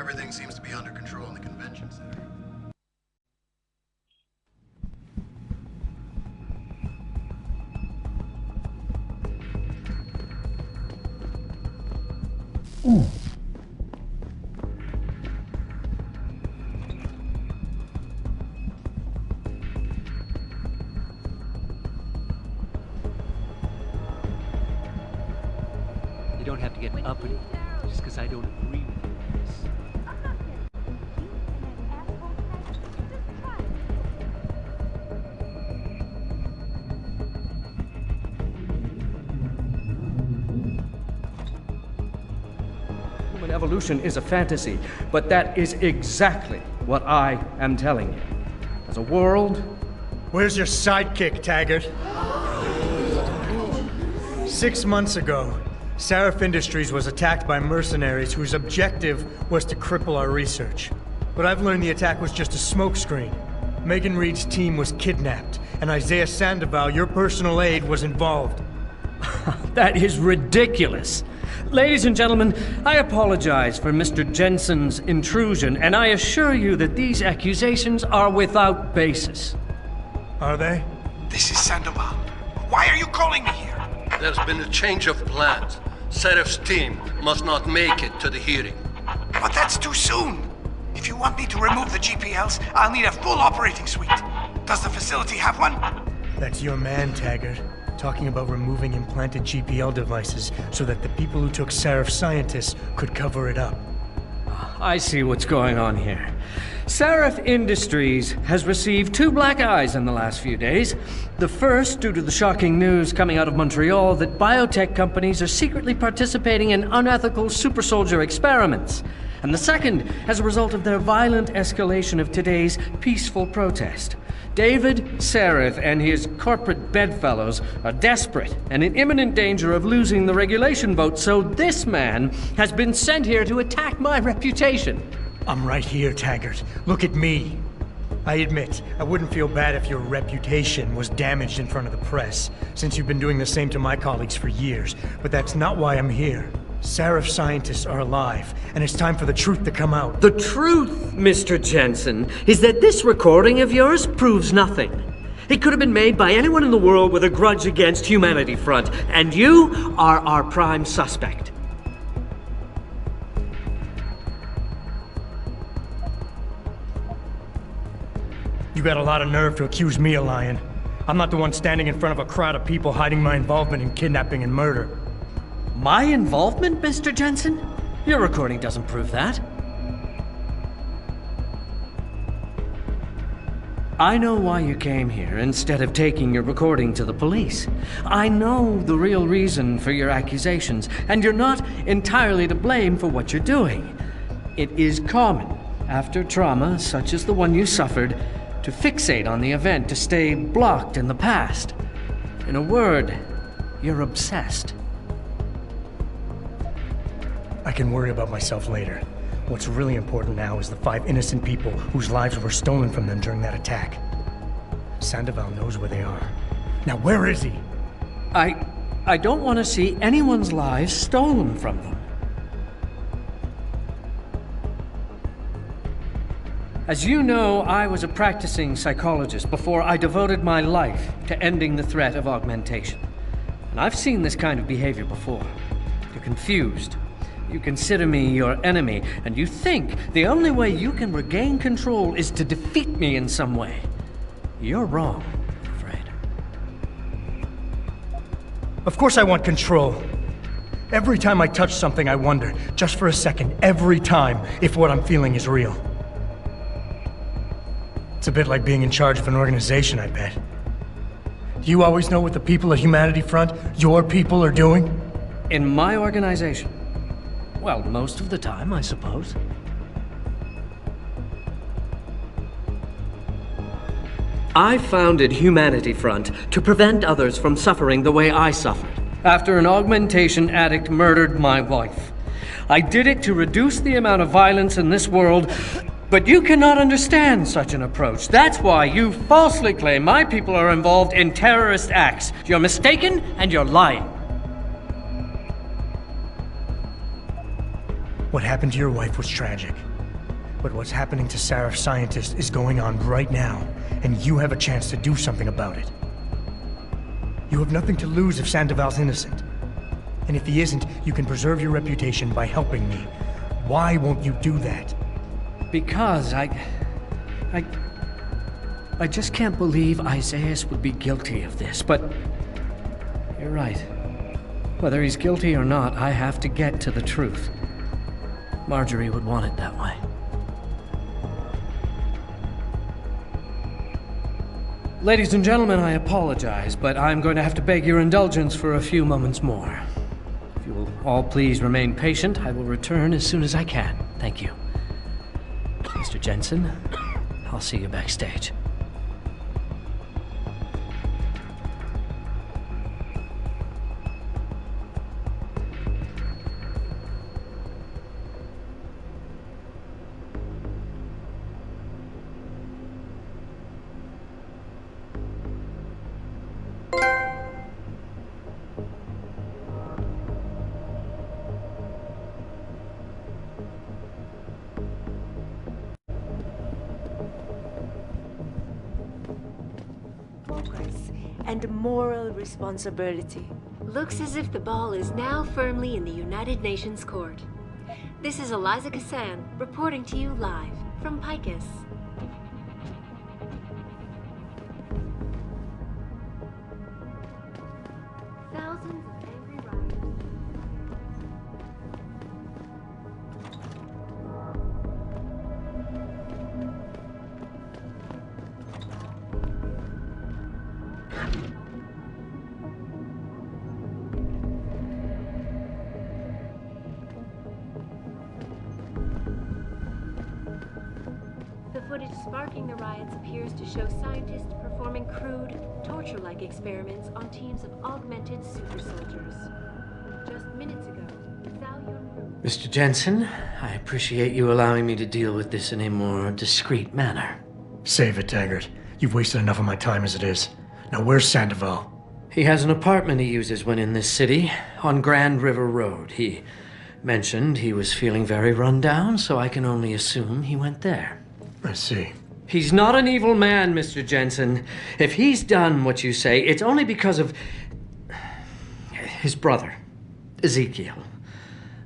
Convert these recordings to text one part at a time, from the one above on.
everything seems to be under control in the convention center. Ooh. You don't have to get uppity just because I don't agree with you. Human evolution is a fantasy, but that is exactly what I am telling you. As a world... Where's your sidekick, Taggart? 6 months ago, Sarif Industries was attacked by mercenaries whose objective was to cripple our research. But I've learned the attack was just a smokescreen. Megan Reed's team was kidnapped, and Isaiah Sandoval, your personal aide, was involved. That is ridiculous. Ladies and gentlemen, I apologize for Mr. Jensen's intrusion, and I assure you that these accusations are without basis. Are they? This is Sandoval. Why are you calling me here? There's been a change of plans. Serif's team must not make it to the hearing. But that's too soon. If you want me to remove the GPLs, I'll need a full operating suite. Does the facility have one? That's your man, Taggart. Talking about removing implanted GPL devices so that the people who took Sarif scientists could cover it up. I see what's going on here. Sarif Industries has received 2 black eyes in the last few days. The first, due to the shocking news coming out of Montreal that biotech companies are secretly participating in unethical super soldier experiments. And the second, as a result of their violent escalation of today's peaceful protest. David Sarif and his corporate bedfellows are desperate and in imminent danger of losing the regulation vote, so this man has been sent here to attack my reputation. I'm right here, Taggart. Look at me. I admit, I wouldn't feel bad if your reputation was damaged in front of the press, since you've been doing the same to my colleagues for years, but that's not why I'm here. Sarif scientists are alive, and it's time for the truth to come out. The truth, Mr. Jensen, is that this recording of yours proves nothing. It could have been made by anyone in the world with a grudge against Humanity Front, and you are our prime suspect. You got a lot of nerve to accuse me of lying. I'm not the one standing in front of a crowd of people hiding my involvement in kidnapping and murder. My involvement, Mr. Jensen? Your recording doesn't prove that. I know why you came here instead of taking your recording to the police. I know the real reason for your accusations, and you're not entirely to blame for what you're doing. It is common, after trauma such as the one you suffered, to fixate on the event, to stay blocked in the past. In a word, you're obsessed. I can worry about myself later. What's really important now is the 5 innocent people whose lives were stolen from them during that attack. Sandoval knows where they are. Now where is he? I don't want to see anyone's lives stolen from them. As you know, I was a practicing psychologist before I devoted my life to ending the threat of augmentation. And I've seen this kind of behavior before. You're confused. You consider me your enemy, and you think the only way you can regain control is to defeat me in some way. You're wrong, I'm afraid. Of course I want control. Every time I touch something, I wonder, just for a second, every time, if what I'm feeling is real. It's a bit like being in charge of an organization, I bet. Do you always know what the people at Humanity Front, your people, are doing? In my organization? Well, most of the time, I suppose. I founded Humanity Front to prevent others from suffering the way I suffered after an augmentation addict murdered my wife. I did it to reduce the amount of violence in this world, but you cannot understand such an approach. That's why you falsely claim my people are involved in terrorist acts. You're mistaken and you're lying. What happened to your wife was tragic. But what's happening to Sarif scientists is going on right now, and you have a chance to do something about it. You have nothing to lose if Sandoval's innocent. And if he isn't, you can preserve your reputation by helping me. Why won't you do that? Because I just can't believe Isaias would be guilty of this, but you're right. Whether he's guilty or not, I have to get to the truth. Marjorie would want it that way. Ladies and gentlemen, I apologize, but I'm going to have to beg your indulgence for a few moments more. If you will all please remain patient, I will return as soon as I can. Thank you. Mr. Jensen, I'll see you backstage. And moral responsibility. Looks as if the ball is now firmly in the United Nations court. This is Eliza Kassan reporting to you live from Picus. Thousands of angry rioters. The footage sparking the riots appears to show scientists performing crude, torture-like experiments on teams of augmented super soldiers. Just minutes ago, Mr. Jensen, I appreciate you allowing me to deal with this in a more discreet manner. Save it, Taggart. You've wasted enough of my time as it is. Now where's Sandoval? He has an apartment he uses when in this city, on Grand River Road. He mentioned he was feeling very run down, so I can only assume he went there. I see. He's not an evil man, Mr. Jensen. If he's done what you say, it's only because of his brother, Ezekiel.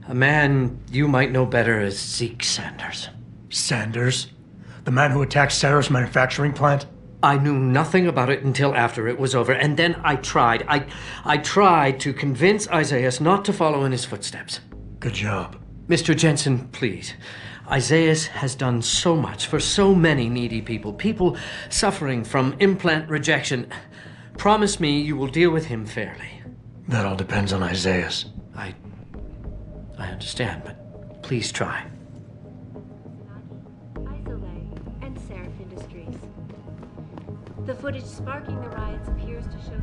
A man you might know better as Zeke Sanders. Sanders? The man who attacked Sarah's manufacturing plant? I knew nothing about it until after it was over, and then I tried. I tried to convince Isaias not to follow in his footsteps. Good job. Mr. Jensen, please. Isaias has done so much for so many needy people. People suffering from implant rejection. Promise me you will deal with him fairly. That all depends on Isaias. I understand, but please try. and Seraph Industries. The footage sparking the riots appears to show